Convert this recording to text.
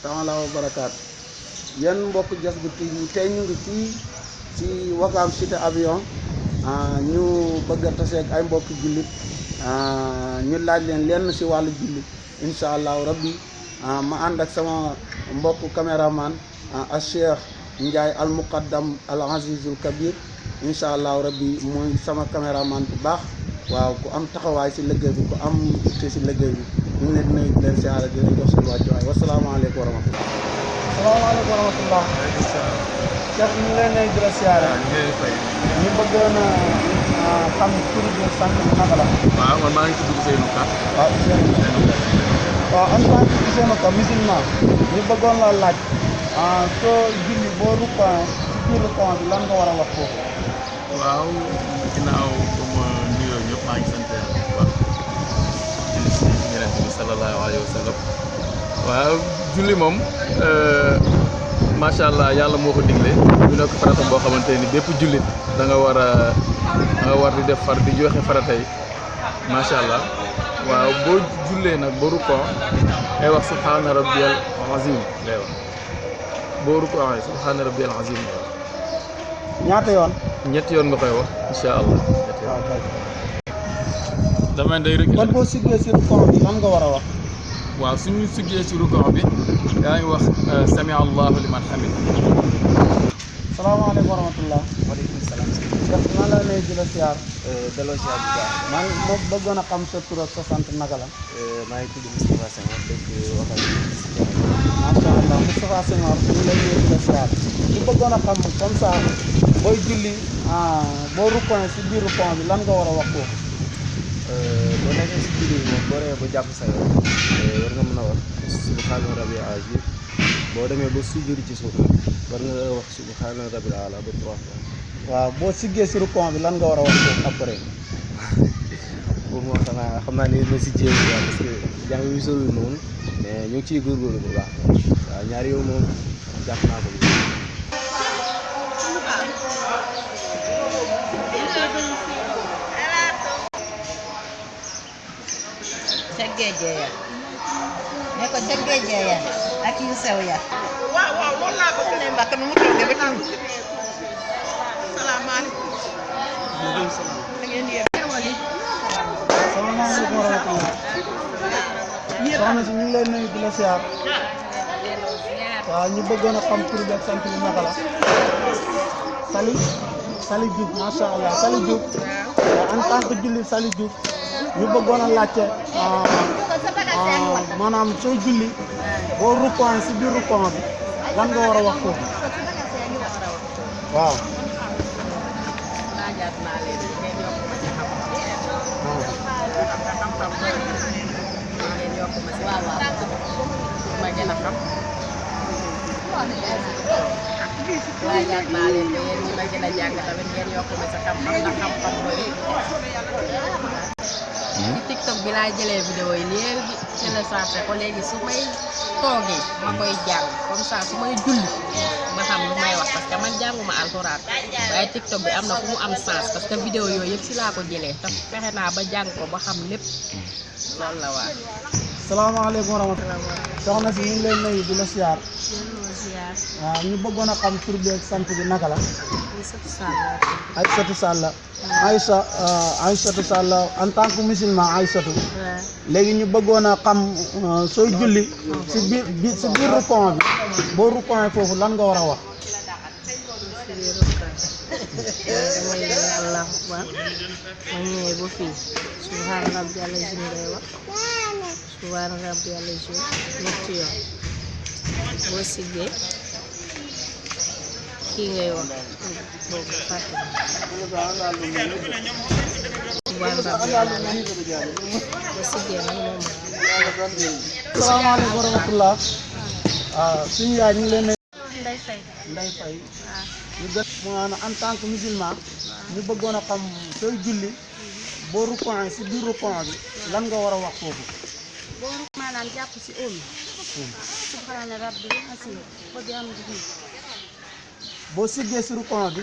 taala wa barakaatu yéen mbokk Jazboul TV tey ñu ngi fii ci Wakaam cité avion ñu bëgg a taseeg ay mbokk jullit ñu laaj leen lenn ci wàllu jullit incha allahu rabbi ma ànd ak sama mbokk caméraman a Cheikh Ndiaye al muqaddam al azizul kabir incha allahu rabbi mooy sama caméraman bu baax waaw ku am taxawaay ci liggéey bi ku am itte ci liggéey bi ñu ngi leen di nuyu di leen siyaare di leen jox seen wàccuwaay wasalaamaaleykum wa rahmatulah. salaamaaleykum wa rahmatulah. Cheikh ñu ngi leen di la siyaare. ñu bëggoon a xam tur bi sant bi naka la. waaw man maa ngi tudd Ousseynou Ka. waaw Ousseynou Ka. waaw en tant que Ousseynou Ka musulman ñu bëggoon la laaj soo julli boo rukkoo ci biir rukkoo bi lan nga war a wax foofu. waaw ginnaaw ba ma nuyoo ñëpp maa ngi sant yàlla bu baax julli si Yonent bi sallallahu alayhi wa sallam waaw julli moom macha allah yàlla moo ko digle ñu nekk farata boo xamante ni bépp jullit da nga war di def far di joxe farata yi macha allah waaw boo jullee nag ba rukkoo ngay wax subhaana rabbiyal azim ngay wax boo rukkoo waxee subhaana rabbiyal azim ngay wax. ñaata yoon. ñetti yoon nga koy wax incha allah. waaw kay. damay day rek. kon boo siggee si rukkoo bi lan nga war a wax. waaw suñu siggee si rukkoo bi yaa ngi wax sami allahu liman hamid. salaamaaleykum wa rahmatulah. waaleykum salaam. Cheikh maa la nuyu di la siyaar. delloo siyaar bu baax. maa ngi bëggoon a xam sa tur ak sa sant naka la. maa ngi tudd Moustapha Senghor dëkk Wakaam. macha allah Moustapha Senghor ñu ngi lay nuyu di la siyaar. ñu bëggoon a xam comme ça booy julli boo rukkoo si biir rukkoo bi lan nga war a wax foofu. boo nekkee si julli bi moom boo demee ba jàpp sa yoon war nga mën a wax subhaana rabbil azim boo demee ba sujjóot ci suuf war nga wax subhaana rabbil ala ba 3 fois. waaw boo siggee si rukkoo bi lan nga war a wax foofu après. boobu moom xam naa ne ma si jéem parce que jàng yu soriwul noonu mais ñu ngi ciy góorgóorlu bu baax waaw ñaari yow moom jàpp naa ko. Ceggeeje ya ne ko ceggeeje ya ak yu sew ya waaw loolu laa ko ne mbakk nu mu toogee ba tudd salaamaaleykum. da ngeen di salaamaaleykum wa rahmatulah. soxna si ñu ngi lay nuyu di la siyaar. waaw ñu bëggoon a xam tur bi ak sant bi naka la. Sali Diouf macha allah Sali Diouf. en tant que julli Sali Diouf ñu bëggoon a laajte maanaam soo julli boo rukkoo si biir rukkoo bi lan nga war a wax foofu. waaw. laajaat naa leen ngeen yokk ma ci xam ngeen yokk ma ci waaw ma gën a xam laajaat naa leen mais yéen ñi ma gën a jàng tamit ngeen yokk ma ci xam-xam ndax xam-xam mooy ci TikTok bi laa jëlee vidéo yi léegi téléchargé ko léegi su may toogee ma koy jàng comme ça su may julli ma xam lu may wax parce que man jànguma alxuraan waaye TikTok bi am na fu mu am sens parce que vidéo yooyu yëpp si laa ko jëlee te fexe naa ba jàng ko ba xam lépp loolu la waa. salaamaaleykum wa rahmatulah. soxna si ñu ngi lay nuyu di la siyaar. waaw ñu bëggoon a xam tur bi ak sant bi naka la. Aïssatou Sall. Aïssatou Sall en tant que musulman Aïssatou. léegi ñu bëggoon a xam sooy julli si biir rukkoo bi boo rukkoo foofu lan nga war a wax. damay ne Allahu akbar ma ñëwee ba fii subhaana rabbiyal azim ngay wax subhaana rabbiyal azim ñetti yoon boo siggee kii ngay wax boobu fàtte subhaana rabbiyal azim boo siggee nag moom salaamaaleykum wa rahmatulah. suñu yaay ñu ngi leen Ndeye Faye Ndeye Faye ñu gën maanaam en tant que musulman ñu bëggoon a xam sooy julli boo rukkoo si biir rukkoo bi lan nga war a wax foofu. boo maanaam jàpp si oom subhaana rabbil azim ko di am di boo siggee si rukkoo bi